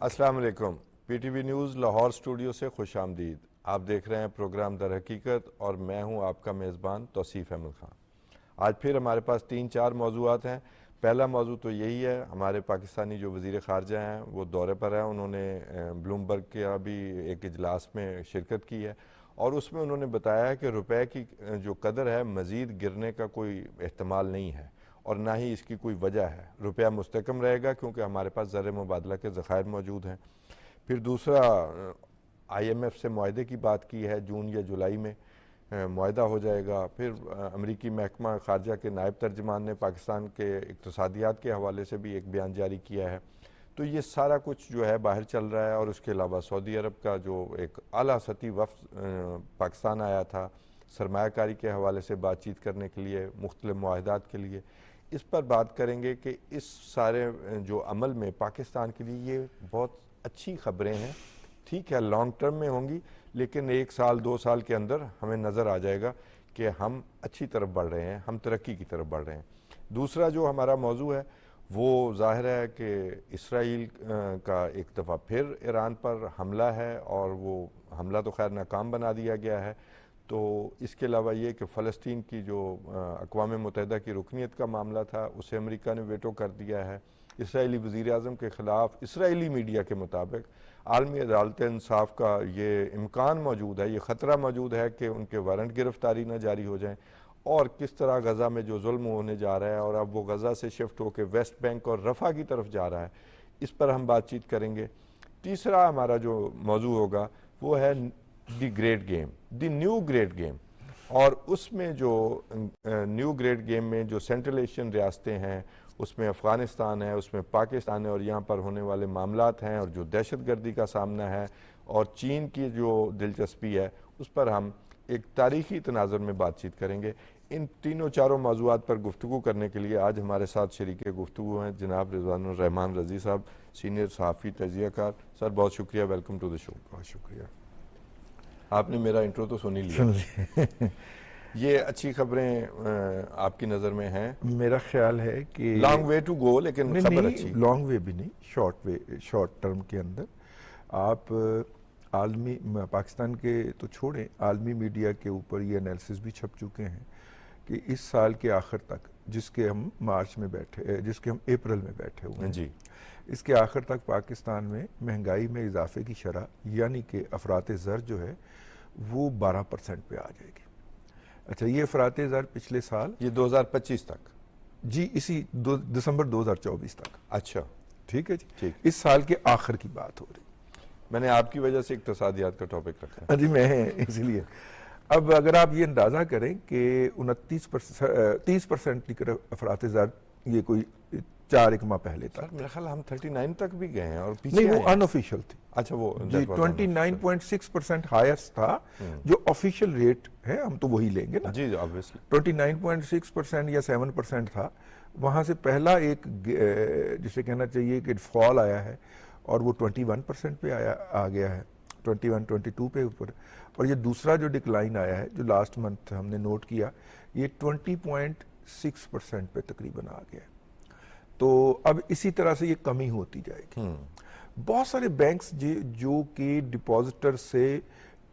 السلام علیکم، P T V news Lahore studio سے خوش آمدید۔ آپ دیکھ رہے ہیں پروگرام در حقیقت اور میں ہوں آپ کا میزبان توصیف احمد خان۔ آج پھر ہمارے پاس 3-4 موضوعات ہیں۔ پہلا موضوع تو یہی ہے، ہمارے پاکستانی جو وزیر خارجہ ہیں وہ دورے پر ہیں، انہوں نے بلومبرگ کا بھی ایک اجلاس میں شرکت کی ہے اور اس میں انہوں نے بتایا ہے کہ روپے کی جو قدر ہے مزید گرنے کا کوئی احتمال نہیں ہے اور نہ ہی اس کی کوئی وجہ ہے۔ روپیہ مستحکم رہے گا کیونکہ ہمارے پاس زر مبادلہ کے ذخائر موجود ہیں۔ پھر دوسرا، آئی ایم ایف سے معاہدے کی بات کی ہے، جون یا جولائی میں معاہدہ ہو جائے گا۔ پھر امریکی محکمہ خارجہ کے نائب ترجمان نے پاکستان کے اقتصادیات کے حوالے سے بھی ایک بیان جاری کیا ہے۔ تو یہ سارا کچھ جو ہے باہر چل رہا ہے، اور اس کے علاوہ سعودی عرب کا جو ایک اعلیٰ سطحی وفد پاکستان آیا تھا سرمایہ کاری کے حوالے سے بات چیت کرنے کے لیے، مختلف معاہدات کے لیے، اس پر بات کریں گے کہ اس سارے جو عمل میں پاکستان کے لیے یہ بہت اچھی خبریں ہیں۔ ٹھیک ہے لانگ ٹرم میں ہوں گی، لیکن 1 سال 2 سال کے اندر ہمیں نظر آ جائے گا کہ ہم اچھی طرف بڑھ رہے ہیں، ہم ترقی کی طرف بڑھ رہے ہیں۔ دوسرا جو ہمارا موضوع ہے وہ ظاہر ہے کہ اسرائیل کا ایک دفعہ پھر ایران پر حملہ ہے، اور وہ حملہ تو خیر ناکام بنا دیا گیا ہے۔ تو اس کے علاوہ یہ کہ فلسطین کی جو اقوام متحدہ کی رکنیت کا معاملہ تھا اسے امریکہ نے ویٹو کر دیا ہے۔ اسرائیلی وزیر اعظم کے خلاف اسرائیلی میڈیا کے مطابق عالمی عدالت انصاف کا یہ امکان موجود ہے، یہ خطرہ موجود ہے کہ ان کے وارنٹ گرفتاری نہ جاری ہو جائیں، اور کس طرح غزہ میں جو ظلم ہونے جا رہا ہے اور اب وہ غزہ سے شفٹ ہو کے ویسٹ بینک اور رفح کی طرف جا رہا ہے، اس پر ہم بات چیت کریں گے۔ تیسرا ہمارا جو موضوع ہوگا وہ ہے the great game, the new great game, اور اس میں جو نیو گریٹ گیم میں جو سینٹرل ایشین ریاستیں ہیں، اس میں افغانستان ہے، اس میں پاکستان ہے، اور یہاں پر ہونے والے معاملات ہیں، اور جو دہشت گردی کا سامنا ہے اور چین کی جو دلچسپی ہے، اس پر ہم ایک تاریخی تناظر میں بات چیت کریں گے۔ ان تینوں چاروں موضوعات پر گفتگو کرنے کے لیے آج ہمارے ساتھ شریک گفتگو ہیں جناب رضوان الرحمان رضی صاحب، سینئر صحافی تجزیہ کار۔ سر بہت شکریہ، ویلکم ٹو دی شو۔ بہت شکریہ۔ آپ نے میرا انٹرو تو سن ہی لیا۔ یہ اچھی خبریں آپ کی نظر میں ہیں؟ میرا خیال ہے کہ لانگ وے ٹو گو، لیکن خبر اچھی۔ لانگ وے بھی نہیں، شارٹ ٹرم کے اندر آپ عالمی پاکستان کے تو چھوڑیں، عالمی میڈیا کے اوپر یہ انالیسس بھی چھپ چکے ہیں کہ اس سال کے آخر تک، جس کے ہم مارچ میں بیٹھے، جس کے ہم اپریل میں بیٹھے ہوئے ہیں، جی، اس کے آخر تک پاکستان میں مہنگائی میں اضافے کی شرح یعنی کہ افراط زر جو ہے وہ 12% پہ آ جائے گی۔ اچھا، یہ افراط زر پچھلے سال، یہ 2025 تک؟ جی، اسی دسمبر 2024 تک۔ اچھا، ٹھیک ہے جی، ٹھیک۔ اس سال کے آخر کی بات ہو رہی۔ میں نے آپ کی وجہ سے اقتصادیات کا ٹاپک رکھا ہے۔ جی، میں اس لیے اب اگر آپ یہ اندازہ کریں کہ 30% کی افراط زر یہ کوئی 4 ماہ پہلے تھا۔ میرا خیال ہم 39 تک بھی گئے ہیں اور پیچھے نہیں، وہ ان آفیشیل تھی۔ اچھا، وہ جی 29.6% ہائیسٹ تھا، جو آفیشیل ریٹ ہے ہم تو وہی لیں گے نا۔ جی آبویسلی 29.6% یا 7% تھا، وہاں سے پہلا ایک جسے کہنا چاہیے کہ فال آیا ہے، اور وہ 21% پہ آ گیا ہے، 21-22 پہ اوپر، اور یہ دوسرا جو ڈکلائن آیا ہے جو لاسٹ منتھ ہم نے نوٹ کیا، یہ 20.6% پہ تقریباً آ گیا ہے۔ تو اب اسی طرح سے یہ کمی ہوتی جائے گی۔ بہت سارے بینکس جو کہ ڈپازٹر سے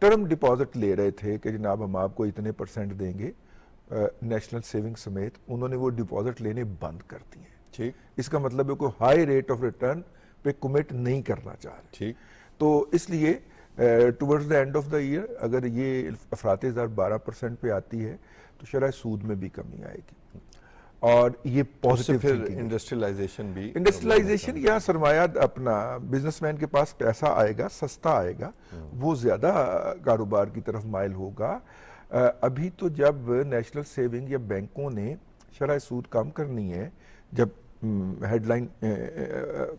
ٹرم ڈپازٹ لے رہے تھے کہ جناب ہم آپ کو اتنے % دیں گے نیشنل سیونگ سمیت، انہوں نے وہ ڈپازٹ لینے بند کر دیے ہیں۔ ٹھیک، اس کا مطلب ہے کوئی ہائی ریٹ آف ریٹرن پہ کمٹ نہیں کرنا چاہ رہے۔ ٹھیک، تو اس لیے towards the end of the year اگر یہ افراط زر 12% پہ آتی ہے تو شرح سود میں بھی کمی آئے گی، اور یہ پازیٹیو پھر انڈسٹریلائزیشن یا سرمایہ اپنا بزنس مین کے پاس پیسہ آئے گا، سستا آئے گا، وہ زیادہ کاروبار کی طرف مائل ہوگا۔ ابھی تو جب نیشنل سیونگ یا بینکوں نے شرح سود کم کرنی ہے، جب ہیڈ لائن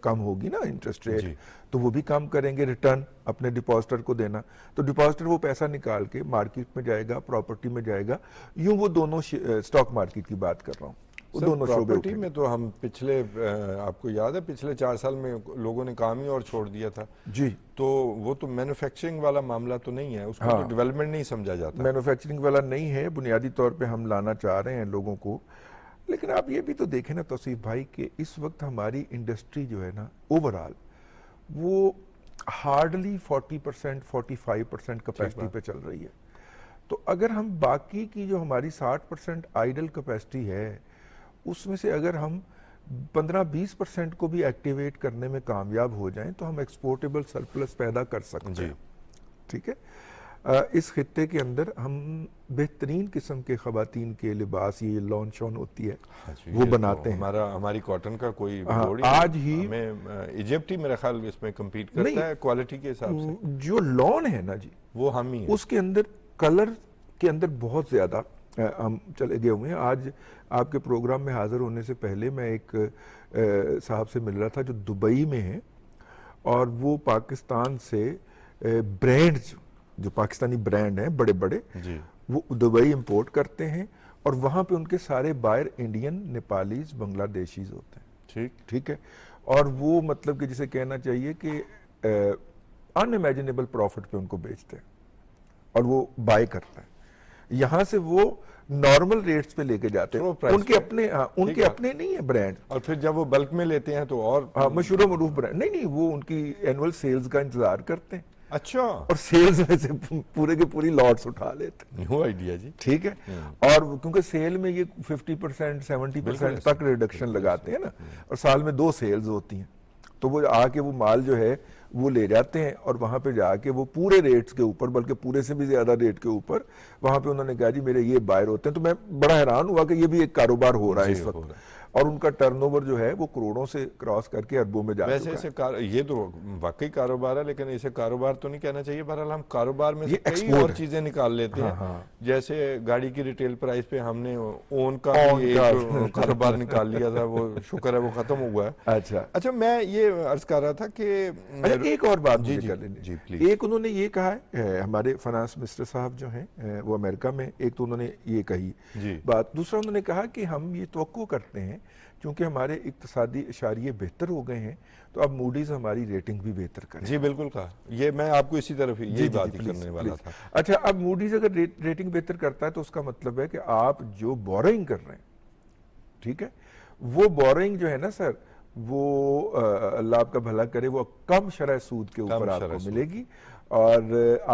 کم ہوگی نا انٹرسٹ ریٹ، تو وہ بھی کم کریں گے، ریٹرن اپنے ڈپازٹر کو دینا، تو ڈپازٹر وہ پیسہ نکال کے مارکیٹ میں جائے گا، پراپرٹی میں جائے گا۔ یوں وہ دونوں اسٹاک مارکیٹ کی بات کر رہا ہوں، دونوں شعبے پراپرٹی میں تو ہم پچھلے آپ کو یاد ہے پچھلے 4 سال میں لوگوں نے کام ہی اور چھوڑ دیا تھا۔ جی، تو وہ تو مینوفیکچرنگ والا معاملہ تو نہیں ہے، اس کو تو ڈیولپمنٹ نہیں سمجھا جاتا۔ مینوفیکچرنگ والا نہیں ہے، بنیادی طور پہ ہم لانا چاہ رہے ہیں لوگوں کو۔ لیکن آپ یہ بھی تو دیکھیں نا توصیف بھائی کہ اس وقت ہماری انڈسٹری جو ہے نا اوورآل وہ ہارڈلی 40% 45% کیپیسٹی پہ چل رہی ہے. تو اگر ہم باقی کی جو ہماری 60% آئیڈل کیپیسٹی ہے اس میں سے اگر ہم 15-20% کو بھی ایکٹیویٹ کرنے میں کامیاب ہو جائیں تو ہم ایکسپورٹیبل سرپلس پیدا کر سکتے ہیں. ٹھیک ہے. اس خطے کے اندر ہم بہترین قسم کے خواتین کے لباس, یہ لان شون ہوتی ہے, وہ بناتے ہیں. ہماری کاٹن کا کوئی آج ہی ہمیں ایجپٹ ہی میرا خیال اس میں کمپیٹ کرتا ہے کوالٹی کے حساب سے. جو لان ہے نا جی, وہ ہم ہی ہیں. اس کے اندر کلر کے اندر بہت زیادہ ہم چلے گئے ہوئے ہیں. آج آپ کے پروگرام میں حاضر ہونے سے پہلے میں ایک صاحب سے مل رہا تھا جو دبئی میں ہیں, اور وہ پاکستان سے برانڈز, جو پاکستانی برانڈ ہیں بڑے بڑے, وہ دبئی امپورٹ کرتے ہیں, اور وہاں پہ ان کے سارے بائر انڈین, نیپالیز, بنگلہ دیشیز ہوتے ہیں. ٹھیک ہے. اور وہ مطلب کہ جسے کہنا چاہیے کہ ان امیجنیبل پروفٹ پہ ان کو بیچتے ہیں, اور وہ بائی کرتا ہے. یہاں سے وہ نارمل ریٹس پہ لے کے جاتے ہیں, ان کے اپنے نہیں ہیں برانڈ, اور پھر جب وہ بلک میں لیتے ہیں تو اور مشہور و معروف برانڈ نہیں, وہ ان کی اینول سیلز کا انتظار کرتے ہیں. اچھا. اور سیلز میں سے پورے کے پوری لاٹس اٹھا لیتے ہیں. نیو آئیڈیا جی. ٹھیک ہے. اور کیونکہ سیل میں یہ 50% 70% تک ریڈکشن لگاتے ہیں نا, اور سال میں 2 سیلز ہوتی ہیں, تو وہ آ کے وہ مال جو ہے وہ لے جاتے ہیں, اور وہاں پہ جا کے وہ پورے ریٹس کے اوپر, بلکہ پورے سے بھی زیادہ ریٹ کے اوپر وہاں پہ انہوں نے کہا جی میرے یہ بائر ہوتے ہیں. تو میں بڑا حیران ہوا کہ یہ بھی ایک کاروبار ہو رہا ہے اس وقت, اور ان کا ٹرن اوور جو ہے وہ کروڑوں سے کراس کر کے اربوں میں جا چکا ہے. یہ تو واقعی کاروبار ہے, لیکن اسے کاروبار تو نہیں کہنا چاہیے. بہرحال ہم کاروبار میں سے کئی اور چیزیں نکال لیتے ہیں, جیسے گاڑی کی ریٹیل پرائز پہ ہم نے اون کا ایک کاروبار نکال لیا تھا, وہ شکر ہے وہ ختم ہوا ہے. اچھا, میں یہ عرض کر رہا تھا کہ ایک اور بات مجھے کر لیں. ایک انہوں نے یہ کہا ہے, ہمارے فنانس منسٹر صاحب جو ہیں وہ امریکہ میں, ایک تو انہوں نے یہ کہی بات. دوسرا انہوں نے کہا کہ ہم یہ توقع کرتے ہیں کیونکہ ہمارے اقتصادی اشاریے بہتر ہو گئے ہیں تو اب موڈیز ہماری ریٹنگ بھی بہتر کرے. جی بالکل کہا, یہ میں آپ کو اسی طرف یہی بات ہی کرنے والا تھا. اچھا, اب موڈیز اگر ریٹنگ بہتر کرتا ہے تو اس کا مطلب ہے کہ آپ جو بورنگ کر رہے ہیں, ٹھیک ہے, وہ بورنگ جو ہے نا سر, وہ اللہ آپ کا بھلا کرے, وہ کم شرح سود کے اوپر آپ کو ملے گی, اور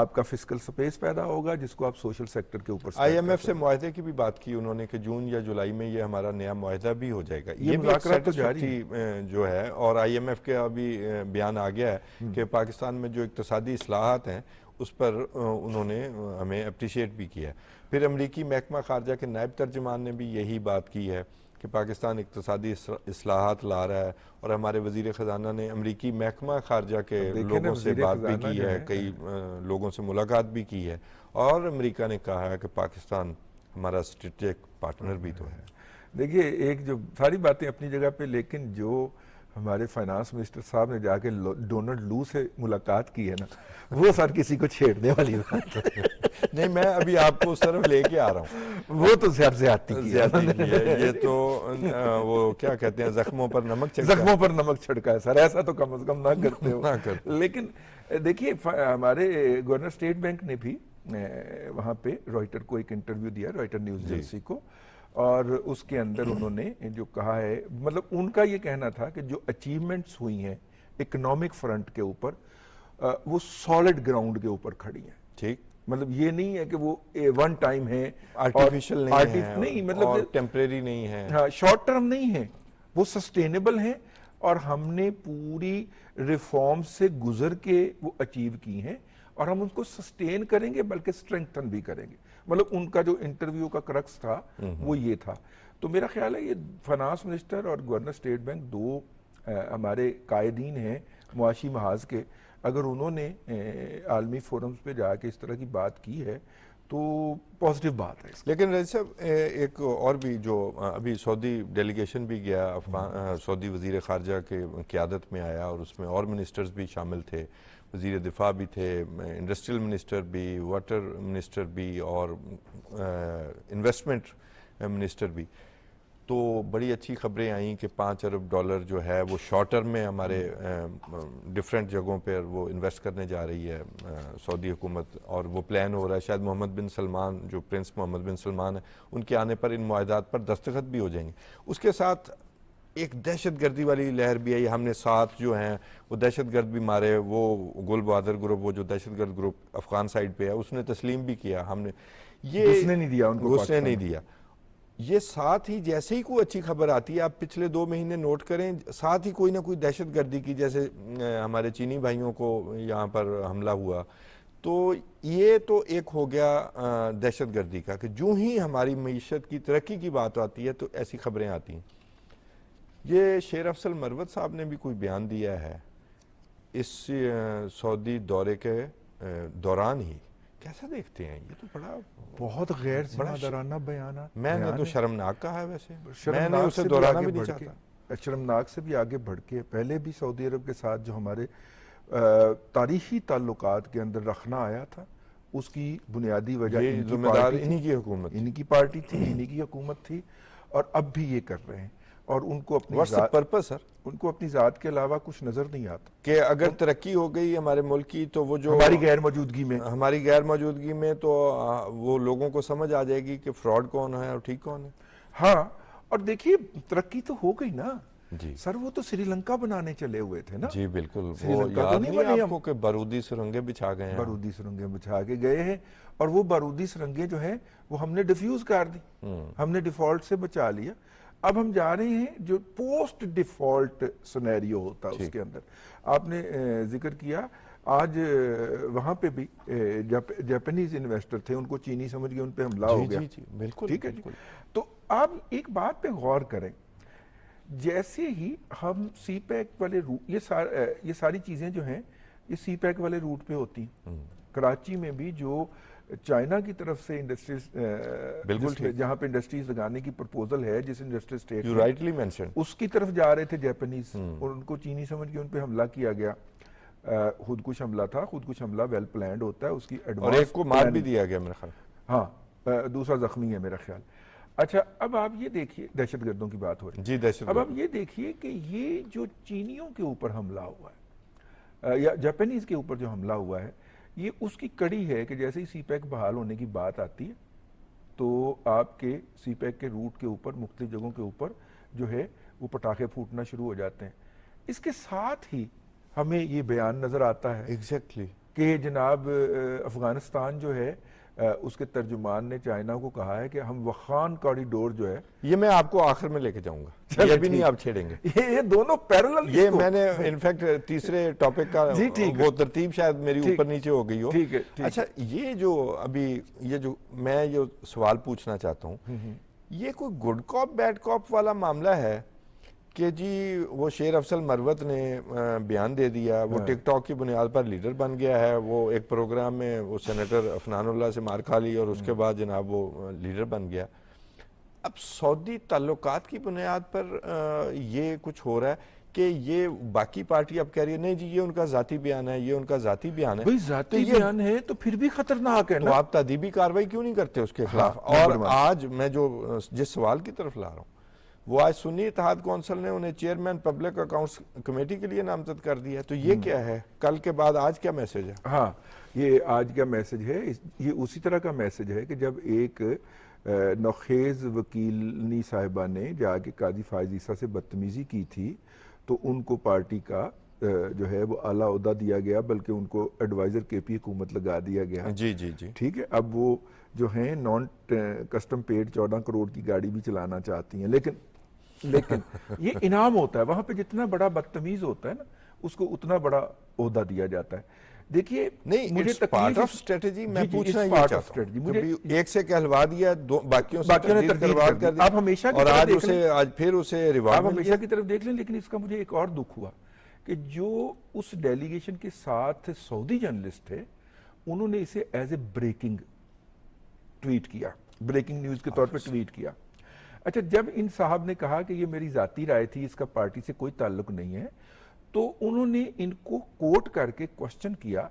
آپ کا فسکل سپیس پیدا ہوگا جس کو آپ سوشل سیکٹر کے اوپر. آئی ایم ایف سے معاہدے کی بھی بات کی انہوں نے کہ جون یا جولائی میں یہ ہمارا نیا معاہدہ بھی ہو جائے گا. یہ مذاکرات تو جاری جو ہے, اور آئی ایم ایف کا بھی بیان آ گیا ہے کہ پاکستان میں جو اقتصادی اصلاحات ہیں اس پر انہوں نے ہمیں اپریشیٹ بھی کیا ہے. پھر امریکی محکمہ خارجہ کے نائب ترجمان نے بھی یہی بات کی ہے کہ پاکستان اقتصادی اصلاحات لا رہا ہے, اور ہمارے وزیر خزانہ نے امریکی محکمہ خارجہ کے لوگوں سے بات بھی کی ہے, کئی لوگوں سے ملاقات بھی کی ہے, اور امریکہ نے کہا ہے کہ پاکستان ہمارا اسٹریٹجک پارٹنر بھی تو ہے. دیکھیے, ایک جو ساری باتیں اپنی جگہ پہ, لیکن جو ہمارے فائنانس منسٹر صاحب نے جا کے ڈونلڈ لو سے ملاقات کی ہے نا, وہ سر کسی کو چھیڑنے والی بات نہیں, میں ابھی آپ کو اس طرف لے کے آ رہا ہوں. وہ تو زیادتی کی ہے, یہ تو وہ کیا کہتے ہیں, زخموں پر نمک چھڑکا ہے سر, ایسا تو کم از کم نہ کرتے ہو. لیکن دیکھیے, ہمارے گورنر اسٹیٹ بینک نے بھی وہاں پہ رائٹر کو ایک انٹرویو دیا, رائٹر نیوز ایجنسی کو, اور اس کے اندر انہوں نے جو کہا ہے, مطلب ان کا یہ کہنا تھا کہ جو اچیومنٹس ہوئی ہیں اکنامک فرنٹ کے اوپر, وہ سالڈ گراؤنڈ کے اوپر کھڑی ہیں. ٹھیک, مطلب یہ نہیں ہے کہ وہ ون ٹائم ہے, آرٹیفیشل نہیں, مطلب ٹیمپریری نہیں ہے, شارٹ ٹرم نہیں ہے, وہ سسٹینیبل ہیں, اور ہم نے پوری ریفارم سے گزر کے وہ اچیو کی ہیں, اور ہم ان کو سسٹین کریں گے بلکہ اسٹرینگتھن بھی کریں گے. مطلب ان کا جو انٹرویو کا کرکس تھا وہ یہ تھا. تو میرا خیال ہے یہ فنانس منسٹر اور گورنر اسٹیٹ بینک دو ہمارے قائدین ہیں معاشی محاذ کے, اگر انہوں نے عالمی فورمز پہ جا کے اس طرح کی بات کی ہے تو پازیٹیو بات ہے. لیکن رئیس صاحب, ایک اور بھی جو ابھی سعودی ڈیلیگیشن بھی گیا, سعودی وزیر خارجہ کے قیادت میں آیا, اور اس میں اور منسٹرز بھی شامل تھے, وزیر دفاع بھی تھے, انڈسٹریل منسٹر بھی, واٹر منسٹر بھی, اور انویسٹمنٹ منسٹر بھی. تو بڑی اچھی خبریں آئیں کہ $5 ارب جو ہے وہ شارٹ ٹرم میں ہمارے ڈیفرنٹ جگہوں پر وہ انویسٹ کرنے جا رہی ہے سعودی حکومت, اور وہ پلان ہو رہا ہے شاید محمد بن سلمان, جو پرنس محمد بن سلمان ہیں, ان کے آنے پر ان معاہدات پر دستخط بھی ہو جائیں گے. اس کے ساتھ ایک دہشت گردی والی لہر بھی آئی. ہم نے 7 جو ہیں وہ دہشت گرد بھی مارے. وہ گل بہادر گروپ وہ جو دہشت گرد گروپ افغان سائڈ پہ ہے اس نے تسلیم بھی کیا. ہم نے یہ گھسنے نہیں دیا ان کو, گھسنے نہیں دیا. یہ ساتھ ہی جیسے ہی کوئی اچھی خبر آتی ہے, آپ پچھلے 2 مہینے نوٹ کریں, ساتھ ہی کوئی نہ کوئی دہشت گردی کی, جیسے ہمارے چینی بھائیوں کو یہاں پر حملہ ہوا, تو یہ تو ایک ہو گیا دہشت گردی کا, کہ جو ہی ہماری معیشت کی ترقی کی بات آتی ہے تو ایسی خبریں آتی ہیں. یہ شیر افضل مروت صاحب نے بھی کوئی بیان دیا ہے اس سعودی دورے کے دوران ہی, کیسا دیکھتے ہیں؟ یہ تو بڑا بہت غیر ذمہ دارانہ بیان ہے. میں نے تو شرمناک کہا ہے. ویسے میں نے شرمناک اسے سے بھی دہرانا آگے بھی نہیں بڑھ چاہتا. کے, شرمناک سے بھی آگے بڑھ کے پہلے بھی سعودی عرب کے ساتھ جو ہمارے تاریخی تعلقات کے اندر رکھنا آیا تھا, اس کی بنیادی وجہ یہ ان کی ذمہ دار پارٹی انہی تھی, کی حکومت, انہی کی پارٹی تھی, انہی کی حکومت تھی, اور اب بھی یہ کر رہے ہیں. اور ان کو اپنی واٹس ذات, پرپس سر, ان کو اپنی ذات کے علاوہ کچھ نظر نہیں آتا کہ اگر ترقی ہو گئی ہمارے ملک کی تو وہ جو ہماری غیر موجودگی میں. ہماری غیر موجودگی میں تو وہ لوگوں کو سمجھ آ جائے گی کہ فراڈ کون ہے اور ٹھیک کون ہے. ہاں, اور دیکھیے ترقی تو ہو گئی نا جی سر, وہ تو سری لنکا بنانے چلے ہوئے تھے نا. جی بالکل, سری وہ لنکا تو یاد نہیں نہیں ہے بنے آپ ہم, کو کہ بارودی سرنگیں بچھا گئے ہیں. بارودی سرنگیں بچھا کے گئے ہیں, اور وہ بارودی سرنگیں جو ہیں وہ ہم نے ڈیفیوز کر دی, ہم نے ڈیفالٹ سے بچا لیا. اب ہم جا رہے ہیں جو پوسٹ ڈیفالٹ سنیریو ہوتا ہے اس کے اندر. آپ نے ذکر کیا آج وہاں پہ بھی جاپانیز انویسٹر تھے, ان کو چینی سمجھ گئے, ان پہ حملہ ہو گیا. جی بالکل, ٹھیک ہے جی. تو آپ ایک بات پہ غور کریں, جیسے ہی ہم سی پیک والے روٹ, یہ ساری چیزیں جو ہیں یہ سی پیک والے روٹ پہ ہوتی ہیں. کراچی میں بھی جو چائنا کی طرف سے انڈسٹریز, جہاں پہ انڈسٹریز لگانے کی پرپوزل ہے, جس industry state you rightly mentioned, اس کی طرف جا رہے تھے جاپانیز, اور ان کو چینی سمجھ کے ان پہ حملہ کیا گیا. خودکش حملہ تھا, خودکش حملہ ویل پلانڈ ہوتا ہے, اس کی ایڈوانس, اور ایک کو مار بھی دیا گیا میرا خیال. ہاں, دوسرا زخمی ہے میرا خیال. اچھا, اب آپ یہ دیکھیے, دہشت گردوں کی بات ہو رہی ہے جی, دہشت اب آپ یہ دیکھیے کہ یہ جو چینیوں کے اوپر حملہ ہوا ہے یا جاپانیز کے اوپر جو حملہ ہوا ہے, یہ اس کی کڑی ہے کہ جیسے ہی سی پیک بحال ہونے کی بات آتی ہے تو آپ کے سی پیک کے روٹ کے اوپر مختلف جگہوں کے اوپر جو ہے وہ پٹاخے پھوٹنا شروع ہو جاتے ہیں. اس کے ساتھ ہی ہمیں یہ بیان نظر آتا ہے ایگزیکٹلی کہ جناب افغانستان جو ہے اس کے ترجمان نے چائنا کو کہا ہے کہ ہم وخان کوریڈور جو ہے, یہ میں آپ کو آخر میں لے کے جاؤں گا, یہ بھی نہیں آپ چھیڑیں گے. یہ دونوں پیرلل, یہ میں نے انفیکٹ تیسرے ٹاپک کا وہ ترتیب شاید میری اوپر نیچے ہو گئی ہو. اچھا, یہ جو ابھی یہ جو میں یہ سوال پوچھنا چاہتا ہوں, یہ کوئی گڈ کاپ بیڈ کاپ والا معاملہ ہے کہ جی وہ شیر افضل مروت نے بیان دے دیا, وہ ٹک ٹاک کی بنیاد پر لیڈر بن گیا ہے, وہ ایک پروگرام میں وہ سینیٹر عفنان اللہ سے مار کھا لی اور اس کے بعد جناب وہ لیڈر بن گیا. اب سعودی تعلقات کی بنیاد پر یہ کچھ ہو رہا ہے کہ یہ باقی پارٹی اب کہہ رہی ہے نہیں جی یہ ان کا ذاتی بیان ہے, یہ ان کا ذاتی بیان ہے. بھئی ذاتی بیان ہے تو پھر بھی خطرناک ہے نا, تو آپ تادیبی کارروائی کیوں نہیں کرتے اس کے خلاف؟ اور آج میں جو جس سوال کی طرف لا رہا ہوں, وہ آج سنی اتحاد کونسل نے انہیں چیئرمین پبلک اکاؤنٹس کمیٹی کے لیے نامزد کر دیا ہے. تو یہ کیا ہے, کل کے بعد آج کیا میسج ہے؟ ہاں, یہ آج کا میسج ہے, یہ اسی طرح کا میسج ہے کہ جب ایک نوخیز وکیلنی صاحبہ نے جا کے قاضی فائز عیسیٰ سے بدتمیزی کی تھی تو ان کو پارٹی کا جو ہے وہ اعلیٰ عہدہ دیا گیا, بلکہ ان کو ایڈوائزر کے پی حکومت لگا دیا گیا. جی جی جی ٹھیک ہے, اب وہ جو ہیں نان کسٹم پیڈ 14 کروڑ کی گاڑی بھی چلانا چاہتی ہیں, لیکن یہ انعام ہوتا ہے, وہاں پہ جتنا بڑا بدتمیز ہوتا ہے نا اس کو اتنا بڑا عہدہ دیا جاتا ہے. دیکھیے نہیں, مجھے پارٹ آف اسٹریٹجی میں پوچھنا یہ چاہتا ہوں, ایک سے کہلوا دیا, باقیوں سے تردید کر دی, آپ ہمیشہ اور آج پھر اسے ریوارڈ آپ ہمیشہ کی طرف دیکھ لیں. لیکن اس کا مجھے ایک اور دکھ ہوا کہ جو اس ڈیلیگیشن کے ساتھ سعودی جرنلسٹ تھے انہوں نے اسے ایز اے بریکنگ ٹویٹ کیا, بریکنگ نیوز کے طور پہ ٹویٹ کیا. اچھا, جب ان صاحب نے کہا کہ یہ میری ذاتی رائے تھی, اس کا پارٹی سے کوئی تعلق نہیں ہے, تو انہوں نے ان کو کوٹ کر کے کوسچن کیا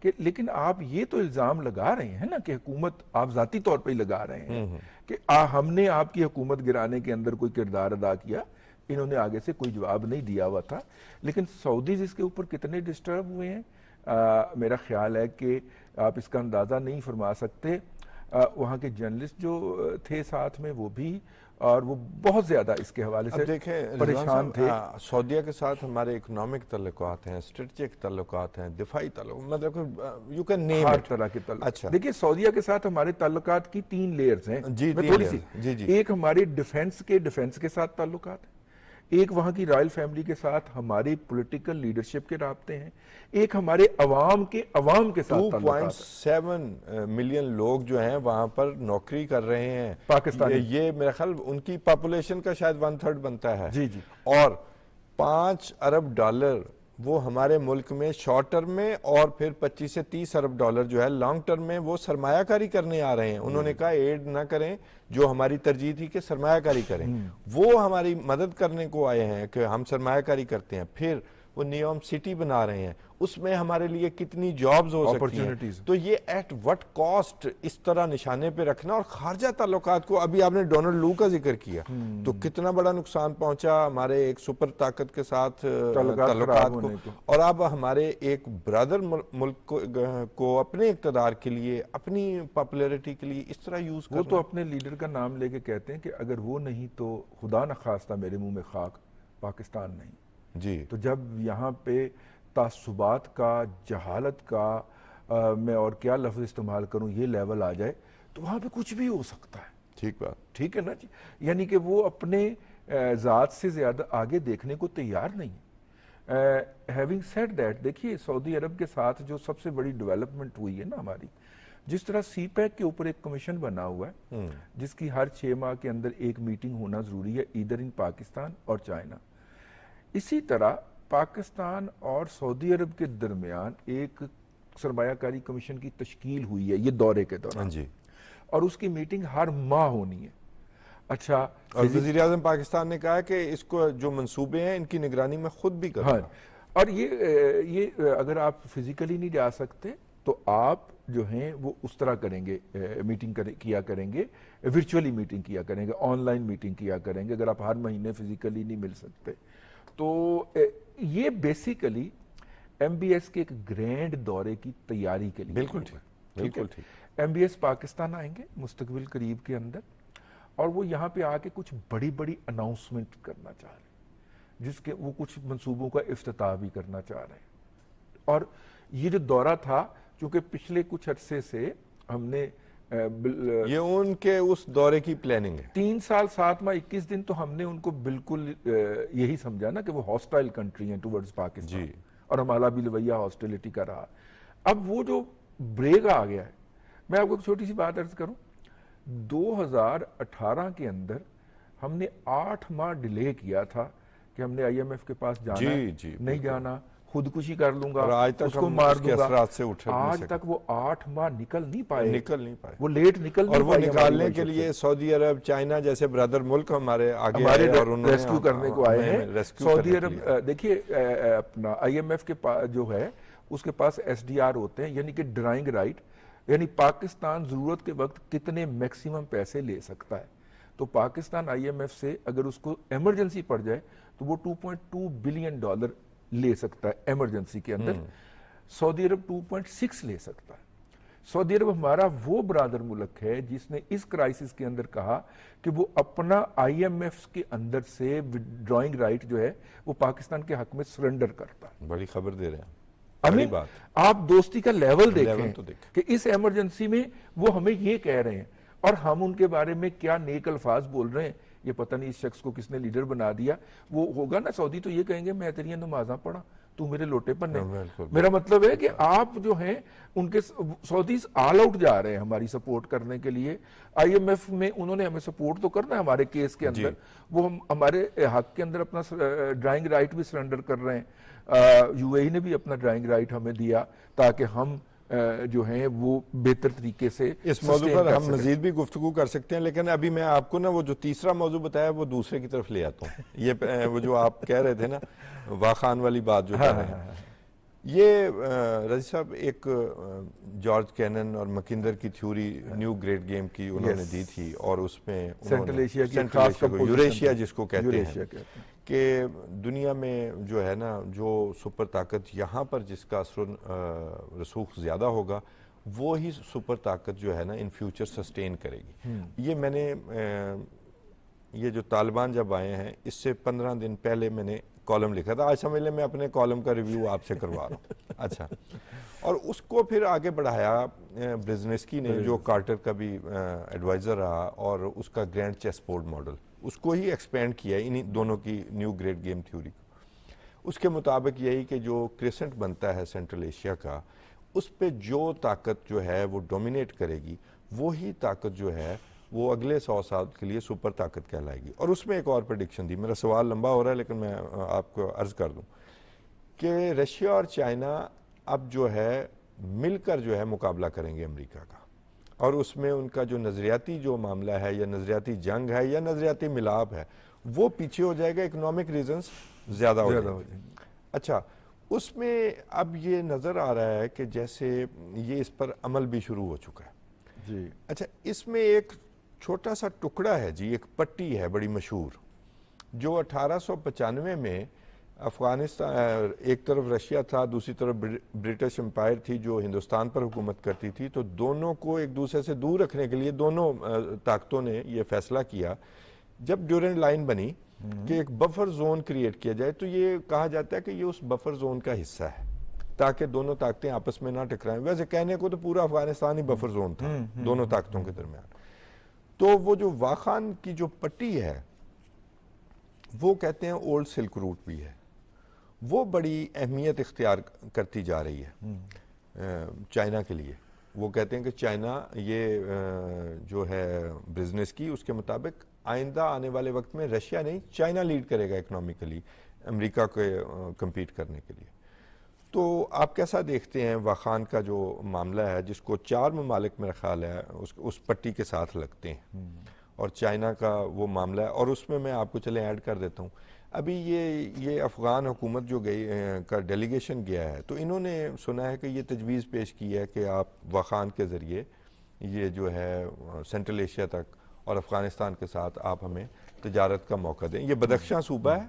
کہ لیکن آپ یہ تو الزام لگا رہے ہیں نا کہ حکومت آپ ذاتی طور پہ ہی لگا رہے ہیں کہ ہم نے آپ کی حکومت گرانے کے اندر کوئی کردار ادا کیا. انہوں نے آگے سے کوئی جواب نہیں دیا ہوا تھا. لیکن سعودیز اس کے اوپر کتنے ڈسٹرب ہوئے ہیں, میرا خیال ہے کہ آپ اس کا اندازہ نہیں فرما سکتے. وہاں کے جرنلسٹ جو تھے ساتھ میں وہ بھی، اور وہ بہت زیادہ اس کے حوالے اب سے دیکھیں رضوان پریشان صاحب، تھے۔ سعودیہ کے ساتھ ہمارے اکنامک تعلقات ہیں، اسٹریٹجک تعلقات ہیں، دفاعی تعلقات، مطلب you can name Hare it. طرح کے تعلق، اچھا دیکھیے سعودیہ کے ساتھ ہمارے تعلقات کی 3 لیئرز ہیں، جی، میں 3 تھوڑی سی، layers، جی جی ایک ہماری ڈیفنس کے ساتھ تعلقات ہیں، ایک وہاں کی رائل فیملی کے ساتھ ہماری پولیٹیکل لیڈرشپ کے رابطے ہیں، ایک ہمارے عوام کے ساتھ تعلقات ہیں۔ 2.7 ملین لوگ جو ہیں وہاں پر نوکری کر رہے ہیں، پاکستانی، یہ میرا خیال ان کی پاپولیشن کا شاید 1/3 بنتا ہے، جی جی، اور $5 ارب وہ ہمارے ملک میں شارٹ ٹرم میں، اور پھر 25 سے 30 ارب ڈالر جو ہے لانگ ٹرم میں وہ سرمایہ کاری کرنے آ رہے ہیں۔ انہوں نے کہا ایڈ نہ کریں، جو ہماری ترجیح تھی کہ سرمایہ کاری کریں، وہ ہماری مدد کرنے کو آئے ہیں کہ ہم سرمایہ کاری کرتے ہیں۔ پھر وہ نیوم سٹی بنا رہے ہیں، اس میں ہمارے لیے کتنی جابز ہو سکتی ہیں، Opportunities۔ تو یہ ایٹ وٹ کاسٹ اس طرح نشانے پہ رکھنا، اور خارجہ تعلقات کو ابھی آپ نے ڈونلڈ لو کا ذکر کیا، تو کتنا بڑا نقصان پہنچا ہمارے ایک سپر طاقت کے ساتھ تعلقات کو، اور اب ہمارے ایک برادر ملک کو اپنے اقتدار کے لیے، اپنی پاپولیرٹی کے لیے اس طرح یوز کرنا۔ وہ تو اپنے لیڈر کا نام لے کے کہتے ہیں کہ اگر وہ نہیں تو خدا نخواستہ میرے منہ میں خاک، پاکستان نہیں۔ جی، تو جب یہاں پہ تعصبات کا، جہالت کا، میں اور کیا لفظ استعمال کروں، یہ لیول آ جائے تو وہاں پہ کچھ بھی ہو سکتا ہے۔ ٹھیک بات، ٹھیک ہے نا جی، یعنی کہ وہ اپنے ذات سے زیادہ آگے دیکھنے کو تیار نہیں۔ ہیونگ سیڈ دیٹ، دیکھیے سعودی عرب کے ساتھ جو سب سے بڑی ڈیولپمنٹ ہوئی ہے نا ہماری، جس طرح سی پیک کے اوپر ایک کمیشن بنا ہوا ہے جس کی ہر 6 ماہ کے اندر ایک میٹنگ ہونا ضروری ہے، ادھر ان پاکستان اور چائنا، اسی طرح پاکستان اور سعودی عرب کے درمیان ایک سرمایہ کاری کمیشن کی تشکیل ہوئی ہے یہ دورے کے دوران، جی، اور اس کی میٹنگ ہر ماہ ہونی ہے۔ اچھا، اور وزیر اعظم پاکستان نے کہا کہ اس کو جو منصوبے ہیں ان کی نگرانی میں خود بھی کروں ہاں، گا۔ اور یہ اگر آپ فزیکلی نہیں جا سکتے تو آپ جو ہیں وہ اس طرح کریں گے، میٹنگ کیا کریں گے، ورچولی میٹنگ کیا کریں گے، آن لائن میٹنگ کیا کریں گے، اگر آپ ہر مہینے فزیکلی نہیں مل سکتے تو یہ بیسیکلی ایم بی ایس کے ایک گرینڈ دورے کی تیاری کے لیے بالکل ٹھیک، بالکل ٹھیک۔ ایم بی ایس پاکستان آئیں گے مستقبل قریب کے اندر، اور وہ یہاں پہ آ کے کچھ بڑی بڑی اناؤنسمنٹ کرنا چاہ رہے ہیں، جس کے وہ کچھ منصوبوں کا افتتاح بھی کرنا چاہ رہے ہیں۔ اور یہ جو دورہ تھا، چونکہ پچھلے کچھ عرصے سے ہم نے یہ ان کے اس دورے کی پلاننگ ہے، 3 سال 7 ماہ 21 دن تو ہم نے ان کو بالکل یہی سمجھا نا کہ وہ ہاسٹائل کنٹری ہیں ٹورڈز پاکستان، جی، اور ہمارا بھی رویہ ہاسٹیلٹی کا رہا۔ اب وہ جو بریک آ گیا ہے، میں آپ کو ایک چھوٹی سی بات عرض کروں، 2018 کے اندر ہم نے 8 ماہ ڈیلے کیا تھا کہ ہم نے آئی ایم ایف کے پاس جانا ہے، جی، نہیں جانا، خودکشی کر لوں گا، اور آج تک اس کو ہم مار اس کے دوں گا، اثرات سے اٹھ نہیں آج سکے، تک وہ 8 ماہ نکل نہیں پائے، وہ لیٹ نکل اور نہیں وہ پائی نکالنے کے لیے سعودی عرب، چائنا جیسے برادر ملک ہمارے آگے ہمارے آئے اور انہوں نے ریسکیو کرنے کو آئے ہیں۔ ریسکیو سعودی کرنے کے لیے۔ عرب دیکھیے اپنا آئی ایم ایف کے جو ہے اس کے پاس ایس ڈی آر ہوتے ہیں، یعنی کہ ڈرائنگ رائٹ، یعنی پاکستان ضرورت کے وقت کتنے میکسیمم پیسے لے سکتا ہے، تو پاکستان آئی ایم ایف سے اگر اس کو ایمرجنسی پڑ جائے تو وہ $2.2 بلین لے سکتا ہے ایمرجنسی کے اندر، سعودی عرب 2.6 لے سکتا ہے۔ سعودی عرب ہمارا وہ برادر ملک ہے جس نے اس کرائسس کے اندر کہا کہ وہ اپنا آئی ایم ایف کے اندر سے ڈرائنگ رائٹ جو ہے وہ پاکستان کے حق میں سرنڈر کرتا ہے۔ بڑی خبر دے رہے ہیں، امین، بڑی بات، آپ دوستی کا لیول لیول تو دیکھیں کہ اس ایمرجنسی میں وہ ہمیں یہ کہہ رہے ہیں، اور ہم ان کے بارے میں کیا نیک الفاظ بول رہے ہیں، یہ پتہ نہیں اس شخص کو کس نے لیڈر بنا دیا۔ وہ ہوگا نا سعودی تو یہ کہیں گے میں تیری نمازاں پڑھا، تو میرے لوٹے پر نہیں۔ میرا مطلب ہے کہ آپ جو ہیں ان کے سعودیز آل آؤٹ جا رہے ہیں ہماری سپورٹ کرنے کے لیے۔ آئی ایم ایف میں انہوں نے ہمیں سپورٹ تو کرنا ہے ہمارے کیس کے اندر، وہ ہمارے حق کے اندر اپنا ڈرائنگ رائٹ بھی سرنڈر کر رہے ہیں، یو اے ای نے بھی اپنا ڈرائنگ رائٹ ہمیں دیا تاکہ ہم جو ہیں وہ بہتر طریقے سے اس موضوع پر ہم مزید بھی گفتگو کر سکتے ہیں، لیکن ابھی میں آپ کو نا وہ جو تیسرا موضوع بتایا وہ دوسرے کی طرف لے آتا ہوں۔ یہ وہ جو آپ کہہ رہے تھے نا واخان والی بات جو کر رہے ہیں، یہ رضی صاحب ایک جارج کینن اور مکندر کی تھیوری نیو گریٹ گیم کی انہوں نے دی تھی، اور اس میں سینٹرل ایشیا کی سینٹرل خاص ایشیا کو یوریشیا جس کو کہتے ہیں کہ دنیا میں جو ہے نا جو سپر طاقت یہاں پر جس کا اثر و رسوخ زیادہ ہوگا وہی سپر طاقت جو ہے نا ان فیوچر سسٹین کرے گی. یہ میں نے یہ جو طالبان جب آئے ہیں اس سے 15 دن پہلے میں نے کالم لکھا تھا. آج سمجھ لیں میں اپنے کالم کا ریویو آپ سے کروا رہا ہوں. اچھا, اور اس کو پھر آگے بڑھایا برزنسکی نے, جو کارٹر کا بھی ایڈوائزر رہا, اور اس کا گرینڈ چیس بورڈ ماڈل, اس کو ہی ایکسپینڈ کیا انہی دونوں کی نیو گریٹ گیم تھیوری کو. اس کے مطابق یہی کہ جو کریسنٹ بنتا ہے سینٹرل ایشیا کا, اس پہ جو طاقت جو ہے وہ ڈومینیٹ کرے گی, وہی طاقت جو ہے وہ اگلے 100 سال کے لیے سپر طاقت کہلائے گی. اور اس میں ایک اور پریڈکشن دی. میرا سوال لمبا ہو رہا ہے لیکن میں آپ کو عرض کر دوں کہ رشیا اور چائنا اب جو ہے مل کر جو ہے مقابلہ کریں گے امریکہ کا, اور اس میں ان کا جو نظریاتی جو معاملہ ہے یا نظریاتی جنگ ہے یا نظریاتی ملاپ ہے وہ پیچھے ہو جائے گا, اکنامک ریزنز زیادہ ہو جائیں گے. اچھا, اس میں اب یہ نظر آ رہا ہے کہ جیسے یہ اس پر عمل بھی شروع ہو چکا ہے. جی اچھا, اس میں ایک چھوٹا سا ٹکڑا ہے جی, ایک پٹی ہے بڑی مشہور, جو 1895 میں افغانستان, ایک طرف رشیا تھا, دوسری طرف برٹش امپائر تھی جو ہندوستان پر حکومت کرتی تھی, تو دونوں کو ایک دوسرے سے دور رکھنے کے لیے دونوں طاقتوں نے یہ فیصلہ کیا جب ڈیورنڈ لائن بنی کہ ایک بفر زون کریٹ کیا جائے. تو یہ کہا جاتا ہے کہ یہ اس بفر زون کا حصہ ہے تاکہ دونوں طاقتیں آپس میں نہ ٹکرائیں. ویسے کہنے کو تو پورا افغانستان ہی بفر زون تھا دونوں طاقتوں کے درمیان. تو وہ جو واخان کی جو پٹی ہے وہ کہتے ہیں اولڈ سلک روٹ بھی ہے, وہ بڑی اہمیت اختیار کرتی جا رہی ہے چائنا کے لیے. وہ کہتے ہیں کہ چائنا یہ جو ہے بزنس کی, اس کے مطابق آئندہ آنے والے وقت میں رشیا نہیں چائنا لیڈ کرے گا اکنامکلی امریکہ کے کمپیٹ کرنے کے لیے. تو آپ کیسا دیکھتے ہیں واخان کا جو معاملہ ہے, جس کو 4 ممالک میرا خیال ہے اس پٹی کے ساتھ لگتے ہیں, اور چائنا کا وہ معاملہ ہے. اور اس میں میں آپ کو چلیں ایڈ کر دیتا ہوں, ابھی یہ افغان حکومت جو گئی کا ڈیلیگیشن گیا ہے, تو انہوں نے سنا ہے کہ یہ تجویز پیش کی ہے کہ آپ واخان کے ذریعے یہ جو ہے سینٹرل ایشیا تک اور افغانستان کے ساتھ آپ ہمیں تجارت کا موقع دیں. یہ بدخشاں صوبہ ہے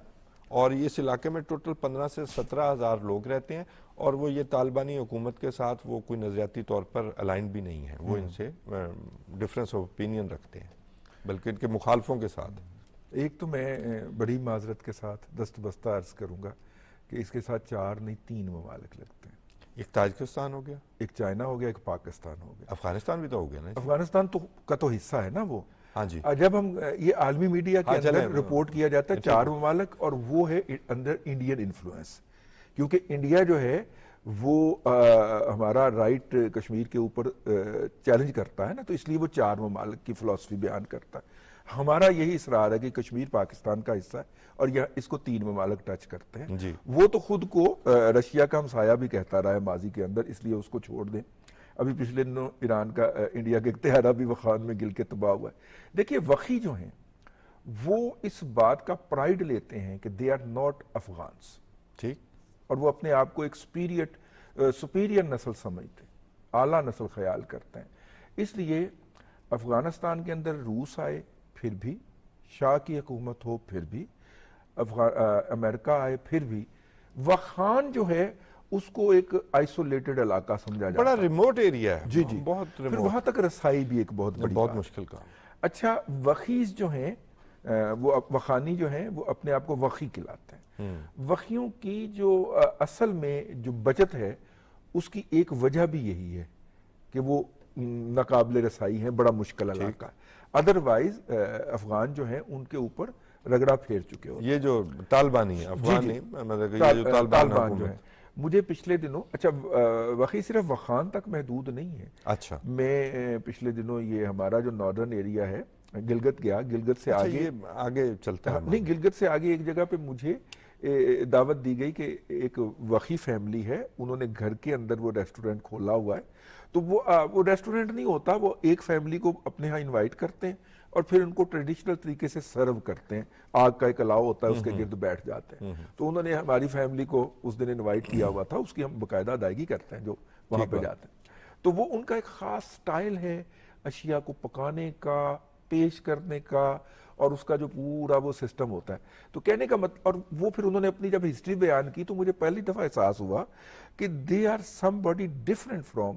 اور اس علاقے میں ٹوٹل 15 سے 17 ہزار لوگ رہتے ہیں, اور وہ یہ طالبانی حکومت کے ساتھ وہ کوئی نظریاتی طور پر الائنڈ بھی نہیں ہے, وہ ان سے ڈفرینس آف اوپینین رکھتے ہیں بلکہ ان کے مخالفوں کے ساتھ. ایک تو میں بڑی معذرت کے ساتھ دست بستہ عرض کروں گا کہ اس کے ساتھ 4 نہیں 3 ممالک لگتے ہیں. ایک تاجکستان ہو گیا, ایک چائنا ہو گیا, ایک پاکستان ہو گیا. افغانستان بھی تو ہو گیا نا. افغانستان کا تو حصہ ہے نا وہ. ہاں جی, جب ہم یہ عالمی میڈیا کے اندر رپورٹ کیا جاتا ہے 4 ممالک, اور وہ ہے اندر انڈین انفلوئنس, کیونکہ انڈیا جو ہے وہ ہمارا رائٹ کشمیر کے اوپر چیلنج کرتا ہے نا, تو اس لیے وہ 4 ممالک کی فلسفی بیان کرتا ہے. ہمارا یہی اصرار ہے کہ کشمیر پاکستان کا حصہ ہے, اور اس کو 3 ممالک ٹچ کرتے ہیں جی. وہ تو خود کو رشیا کا ہمسایہ بھی کہتا رہا ہے ماضی کے اندر, اس لیے اس کو چھوڑ دیں. ابھی پچھلے دنوں ایران کا انڈیا کا اختیار بھی وخان میں گل کے تباہ ہوا ہے. دیکھیے وخی جو ہیں وہ اس بات کا پرائیڈ لیتے ہیں کہ دے آر ناٹ افغانس, ٹھیک, اور وہ اپنے آپ کو ایک سپیریئر نسل سمجھتے ہیں, اعلیٰ نسل خیال کرتے ہیں. اس لیے افغانستان کے اندر روس آئے پھر بھی, شاہ کی حکومت ہو پھر بھی, امریکہ آئے پھر بھی, وخان جو ہے اس کو ایک آئسولیٹڈ علاقہ سمجھا جاتا ہے, بڑا ریموٹ ایریا ہے. جی جی, بہت پھر ریموٹ, وہاں تک رسائی بھی ایک بہت بڑی بہت مشکل کام. اچھا, وخیز جو ہیں وہ وخانی جو ہیں وہ اپنے آپ کو وخی کہلاتے ہیں. وخیوں کی جو اصل میں جو بچت ہے اس کی ایک وجہ بھی یہی ہے کہ وہ ناقابل رسائی ہیں, بڑا مشکل علاقہ ہے. ادروائز افغان جو ہیں ان کے اوپر رگڑا پھیر چکے ہوتے ہیں. یہ جو طالبانی ہے افغان نہیں, مطلب یہ جو طالبان جو ہیں, مجھے پچھلے دنوں, اچھا وخی صرف وخان تک محدود نہیں ہے. اچھا, میں پچھلے دنوں یہ ہمارا جو ناردرن ایریا ہے گلگت گیا, گلگت سے آگے چلتا ہے نہیں, گلگت سے آگے ایک جگہ پہ مجھے دعوت دی گئی کہ ایک وخی فیملی ہے, انہوں نے گھر کے اندر وہ ریسٹورنٹ کھولا ہوا ہے. تو وہ ریسٹورنٹ نہیں ہوتا, وہ ایک فیملی کو اپنے ہاں انوائٹ کرتے ہیں اور پھر ان کو ٹریڈیشنل طریقے سے سرو کرتے ہیں. آگ کا ایک الاؤ ہوتا ہے, اس کے گرد بیٹھ جاتے ہیں. تو انہوں نے ہماری فیملی کو اس دن انوائٹ کیا ہوا تھا, اس کی ہم باقاعدہ ادائیگی کرتے ہیں جو وہاں پہ جاتے ہیں. تو وہ ان کا ایک خاص سٹائل ہے اشیاء کو پکانے کا, پیش کرنے کا, اور اس کا جو پورا وہ سسٹم ہوتا ہے. تو کہنے کا اور وہ پھر انہوں نے اپنی جب ہسٹری بیان کی تو مجھے پہلی دفعہ احساس ہوا کہ they are some body different from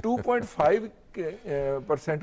2.5%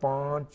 5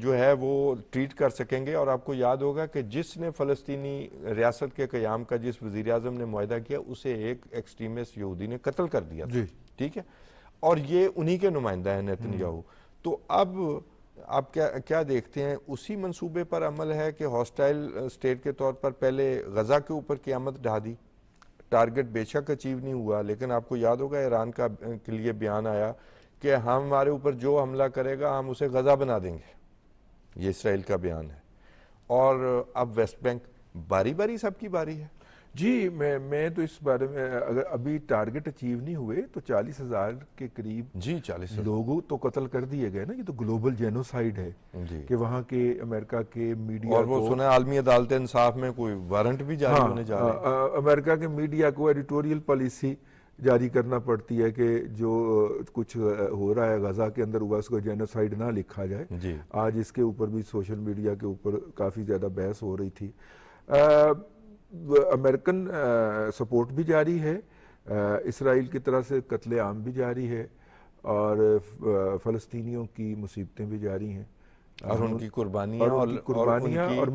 جو ہے وہ ٹریٹ کر سکیں گے. اور آپ کو یاد ہوگا کہ جس نے فلسطینی ریاست کے قیام کا جس وزیر اعظم نے معاہدہ کیا اسے ایک ایکسٹریمسٹ یہودی نے قتل کر دیا تھا. ٹھیک ہے, اور یہ انہی کے نمائندہ ہیں نیتن یاہو. تو اب آپ کیا دیکھتے ہیں, اسی منصوبے پر عمل ہے کہ ہاسٹائل اسٹیٹ کے طور پر پہلے غزہ کے اوپر قیامت ڈھا دی, ٹارگٹ بے شک اچیو نہیں ہوا, لیکن آپ کو یاد ہوگا ایران کے لیے بیان آیا کہ ہمارے اوپر جو حملہ کرے گا ہم اسے غزہ بنا دیں گے, یہ اسرائیل کا بیان ہے. اور اب ویسٹ بینک باری باری سب کی باری ہے. جی میں تو اس بارے میں, اگر ابھی ٹارگٹ اچیو نہیں ہوئے تو 40,000 کے قریب جی 40,000 لوگوں تو قتل کر دیے گئے نا. یہ تو گلوبل جینوسائیڈ ہے کہ وہاں کے امریکہ کے میڈیا اور وہ سنا عالمی عدالت انصاف میں کوئی وارنٹ بھی جاری ہونے جا رہے ہیں. امریکہ کے میڈیا کو ایڈیٹوریل پالیسی جاری کرنا پڑتی ہے کہ جو کچھ ہو رہا ہے غزہ کے اندر ہوا اس کو جینوسائیڈ نہ لکھا جائے. جی آج اس کے اوپر بھی سوشل میڈیا کے اوپر کافی زیادہ بحث ہو رہی تھی. امریکن سپورٹ بھی جاری ہے, اسرائیل کی طرح سے قتل عام بھی جاری ہے, اور فلسطینیوں کی مصیبتیں بھی جاری ہیں, اور ان کی قربانیاں اور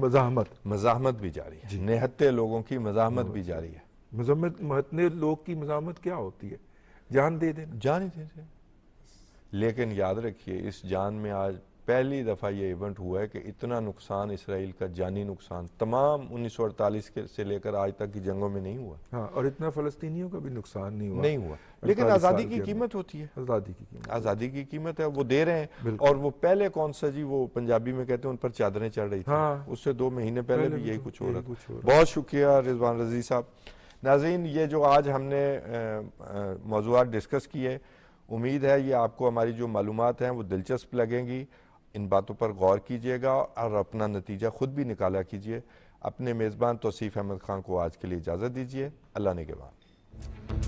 مزاحمت بھی جاری ہے. نہتے لوگوں کی مزاحمت بھی جاری ہے. مہتنے لوگ کی مزاحمت کیا ہوتی ہے؟ جان دے دینا. جان ہی دے دیں. لیکن یاد رکھیے اس جان میں آج پہلی دفعہ یہ ایونٹ ہوا ہے کہ اتنا نقصان اسرائیل کا جانی نقصان تمام 1948 سے لے کر آج تک کی جنگوں میں نہیں ہوا. ہاں, اور اتنا فلسطینیوں کا بھی نقصان نہیں ہوا. لیکن آزادی کی قیمت ہوتی ہے. آزادی کی قیمت ہے, وہ دے رہے ہیں. اور وہ پہلے کون سا جی, وہ پنجابی میں کہتے ہیں ان پر چادریں چڑھ رہی تھی, اس سے 2 مہینے پہلے بھی یہی کچھ ہو رہا تھا. بہت شکریہ رضوان رضی صاحب. ناظرین, یہ جو آج ہم نے موضوعات ڈسکس کیے, امید ہے یہ آپ کو ہماری جو معلومات ہیں وہ دلچسپ لگیں گی. ان باتوں پر غور کیجئے گا اور اپنا نتیجہ خود بھی نکالا کیجئے. اپنے میزبان توصیف احمد خان کو آج کے لیے اجازت دیجئے. اللہ نگہبان.